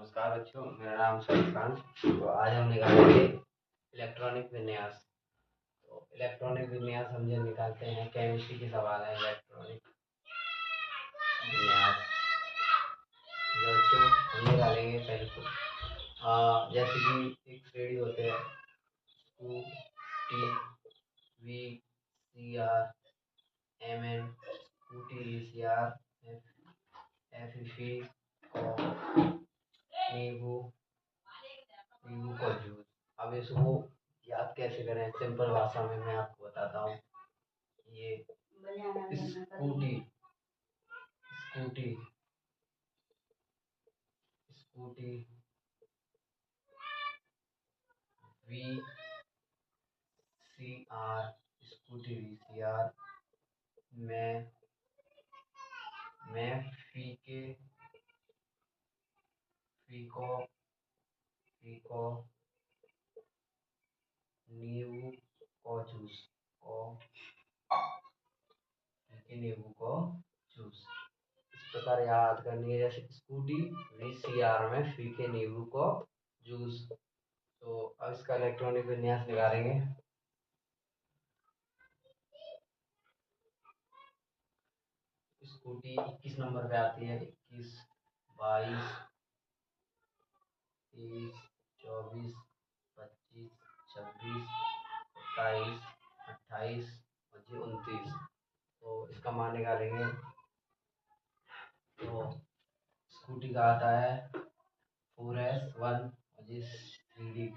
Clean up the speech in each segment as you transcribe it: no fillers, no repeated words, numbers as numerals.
नमस्कार बच्चों, मेरा नाम समीर खान। तो आज हम निकालेंगे इलेक्ट्रॉनिक विन्यास। तो इलेक्ट्रॉनिक विन्यास हम जो निकालते हैं, केमिस्ट्री के सवाल है इलेक्ट्रॉनिक विन्यास। जो बच्चों हम निकालेंगे पहले तो जैसे कि एक श्रेणी होते हैं Scooty V C R M N Scooty V C R F E नींबू नींबू का जूस। अब इसको याद कैसे करें, सिंपल भाषा में मैं आपको बताता हूँ। ये Scooty Scooty Scooty V C R Scooty V C R मैं फीके फीको फीको नींबू को जूस को फीके नींबू को जूस। इस प्रकार याद करनी है, जैसे स्कूटी वी सी आर में फीके नींबू को जूस। तो अब इसका इलेक्ट्रॉनिक विन्यास निकालेंगे। स्कूटी 21 नंबर पे आती है। 21 22 23 24 25 26 27 28 और 29। तो इसका मान निकालेंगे। तो स्कूटी का आता है 4S1 और ये 3D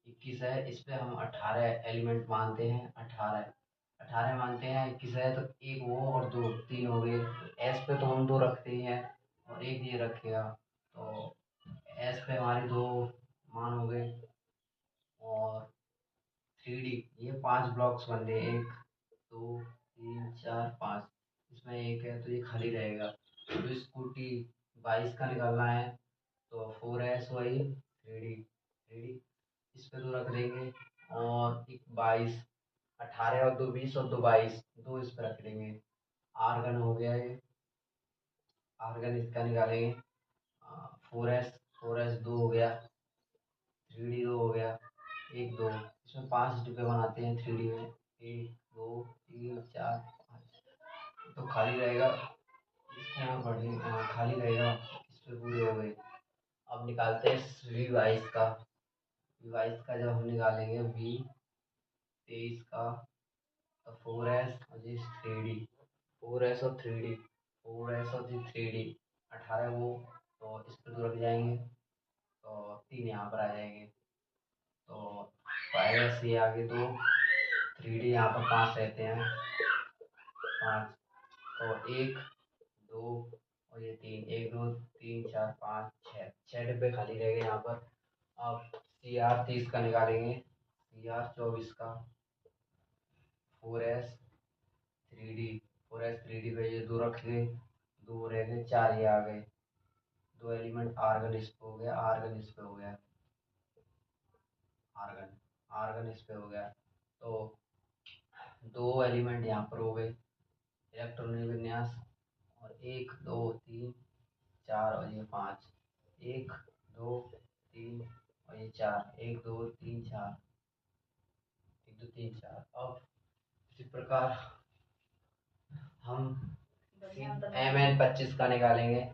21 है। इस पे हम 18 एलिमेंट मानते हैं। 18 मानते हैं। 21 है तो एक वो और दो, तीन हो गए। एस पे तो हम दो रखते ही हैं और एक ये रखेगा। तो एस पे हमारे दो मान हो गए। और 3D ये 5 ब्लॉक्स बन गए, 1 2 3 4 5। इसमें एक है तो ये खाली रहेगा। तो स्कूटी 22 का निकालना है। तो 4S वही 3D इस पे दो रख देंगे। और एक 22, 18 और दो 20 और दो 22, दो इस पे रख देंगे। आर्गन हो गया ये। आर्गन इसका निकालेंगे। 4S दो हो गया। 3D दो हो गया। एक दो इसमें 5 डिब्बे बनाते हैं 3D में। 1 2 3 4 5 तो खाली रहेगा। इसमें और बढ़े खाली रहेगा। इस पे पूरे हो गए। अब निकालते हैं V22 का। V22 का जब हम निकालेंगे V23 का, तो 4S और जी 3D 4S और 3D 4S और जी 3D 18 वो, तो इस पे दो रख जाएंगे तो 3 यहाँ पर आ जाएंगे। तो 5S ये आगे दो, 3D यहाँ पर 5 रहते हैं। 5 तो 1 2 और ये 3, 1 2 3 4 5 6 डिब्बे खाली रह गए यहाँ पर। अब CR30 का निकालेंगे। CR24 का 4S 3D पे ये दो रख गए, दो रह गए, 4 ये आ गए। दो एलिमेंट आर्गन इस पे हो गया, आर्गन इस पे हो गया, आर्गन आर्गन इस पे हो गया। तो दो एलिमेंट यहाँ पर हो गए इलेक्ट्रॉनिक विन्यास। और 1 2 3 4 और ये 5, 1 2 3 और ये 4, 1 2 3 4, 1 2 3 4। अब इसी प्रकार हम MN25 का निकालेंगे।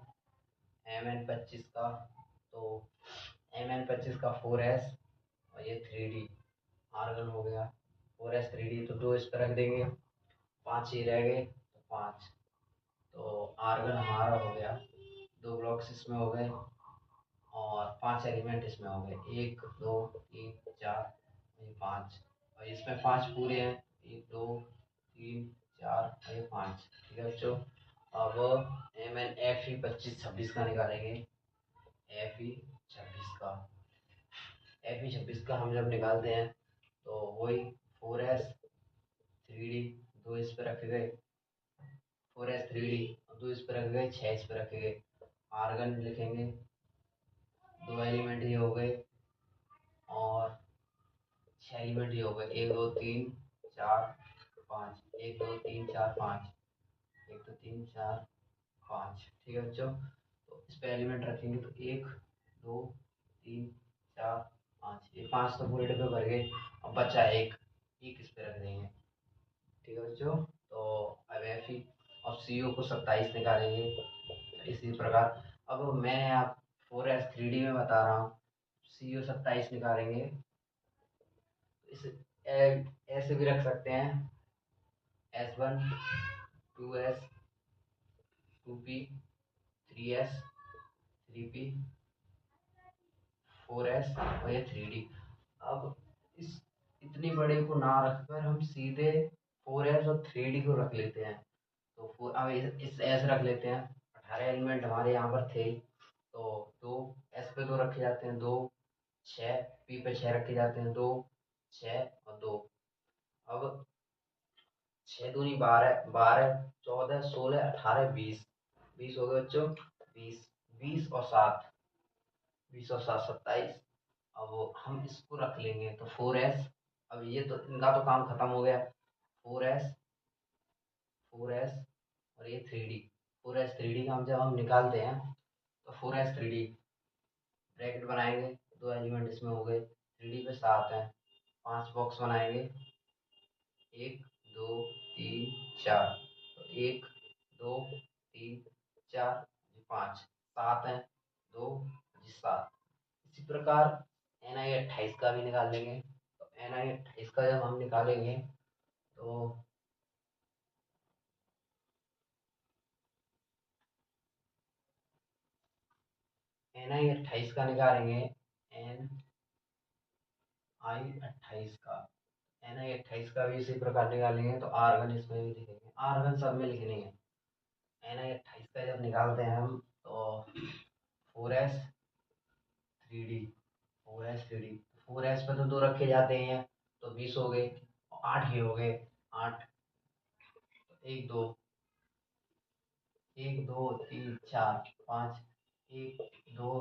MN25 का, तो MN25 का 4S और ये 3D आर्गन हो गया। 4S 3D तो दो इस पर रख देंगे। 5 ही रह गए तो 5। तो आर्गन हमारा हो गया। दो ब्लॉक्स इसमें हो गए और 5 एलिमेंट इसमें हो गए। 1 2 3 4 ये 5 और इसमें 5 पूरे हैं। 1 2 3 4 और ये 5। ठीक है बच्चों। अब MN FE25 26 का निकालेंगे। FE26 का हम जब निकालते हैं तो वही 4S 3D दो इस पे रखे गए। 4S 3D दो इस पे रखे गए, 6 इस पे रखे गए। आर्गन लिखेंगे। दो एलिमेंट ये हो गए और 6 एलिमेंट ये हो गए। 1 2 3 4 5, 1 2 3 4 5, 1 2 3 4 5। ठीक है बच्चों। तो इस पे एलिमेंट रखेंगे तो 1 2 3 4 5, ये 5 तो पूरे डब्बे भर गए। अब बचा एक, एक इस पे रख देंगे। ठीक है बच्चों, तो अब एफ ई और सी ओ को 27 निकालेंगे इसी प्रकार। अब मैं आप 4s3D में बता रहा हूँ, सी ओ 27 निकालेंगे। इस ऐसे भी रख सकते हैं, S1 2s 2p 3s 3p 4s और ये 3D। अब इस इतनी बड़े को ना रखकर हम सीधे 4s और 3D को रख लेते हैं। तो अब इस एस रख लेते हैं। 18 एलिमेंट हमारे यहाँ पर थे, तो 2 एस पे 2 रखे जाते हैं, 2 6 पी पे 6 रखे जाते हैं, 2 6 और 2। अब 6 दूनी 12, 12 14 16 18 20, 20 हो गए बच्चों। 20 20 और 7, 20 और 7 27। अब हम इसको रख लेंगे तो 4s। अब ये तो इनका तो काम खत्म हो गया। 4s 4s और ये 3D। 4s 3D का हम जब हम निकालते हैं तो 4s 3D ब्रैकेट बनाएंगे, 2 एलिमेंट इसमें हो गए। 3D पे 7 है, 5 बॉक्स बनाएंगे, 1 2 3 4। तो 1 2 3 4 5, 7 है, 2 7। इसी प्रकार NI 28 का भी निकाल लेंगे। तो NI 28 का जब हम निकालेंगे तो NI 28 का निकालेंगे। NI 28 का, NI 28 का भी इसी प्रकार निकालेंगे। तो आर्गन इसमें भी लिखेंगे, आर्गन सब में लिखने हैं। NI 28 का जब निकालते हैं हम तो 4s 3D 4s 3D 4s पे तो 2 रखे जाते हैं, तो 20 हो गए और 8 ये हो गए। 8 1 2 1 2 3 4 5, 1 2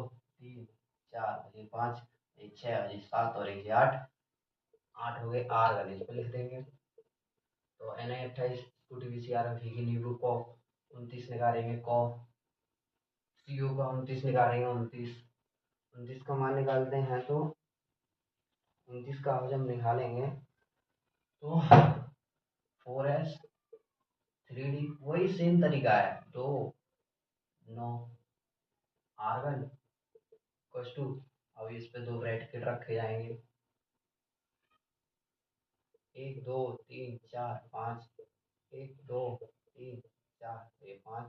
3 4 ये 5 ये 6 ये 7 और ये 8। 8 हो गए, आर्गन इस पे लिख देंगे। तो NI 28 2TBCR की नींबू को 29 निकालेंगे, को CO का 29 निकालेंगे। 29 29 का मान निकालते हैं तो 29 का जब निकालेंगे तो 4s 3D वही सेम तरीका है। 2 9 आर्गन इक्वल्स टू, अब इस पे 2 ब्रैकेट रखे जाएंगे, 1 2 3 4 5, 1 2 3 4 ये 5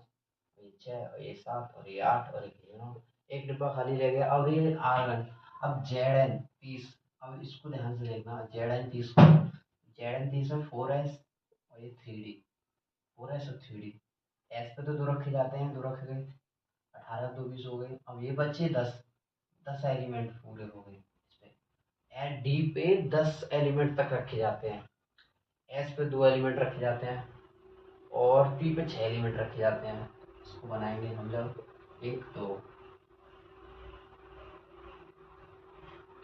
ये 6 और ये 7 और ये 8 और ये 9। एक डिब्बा खाली रह गया। अब ये आर्गन, अब ZN 30। अब इसको ध्यान से देखना, ZN 30 को, ZN 30 में 4s और ये 3D, 4s और 3D। एस पे तो 2 रखे जाते हैं, 2 रखे गए, 18 2 20 हो गए। अब ये बच्चे 10 एलिमेंट पूरे हो गए इस पे। एंड डी पे 10 एलिमेंट तक रखे जाते हैं, एस पे 2 एलिमेंट रखे जाते हैं और पी पे 6 एलिमेंट रखे जाते हैं। इसको बनाएंगे हम जब 1 2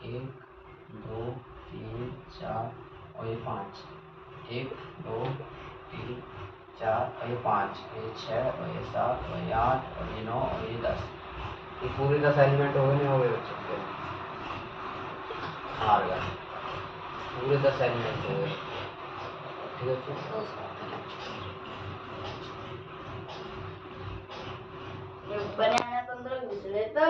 1 2 3 4 और ये 5, 1 2 3 4 और ये 5, ये 6 और ये 7 और ये 8 और ये 9 और ये 10। ये पूरे 10 एलिमेंट हो गए, नहीं हो गए बच्चों के? आ गया, पूरे 10 एलिमेंट हो गए। ठीक है बच्चों, बनाना 15 घुस लेता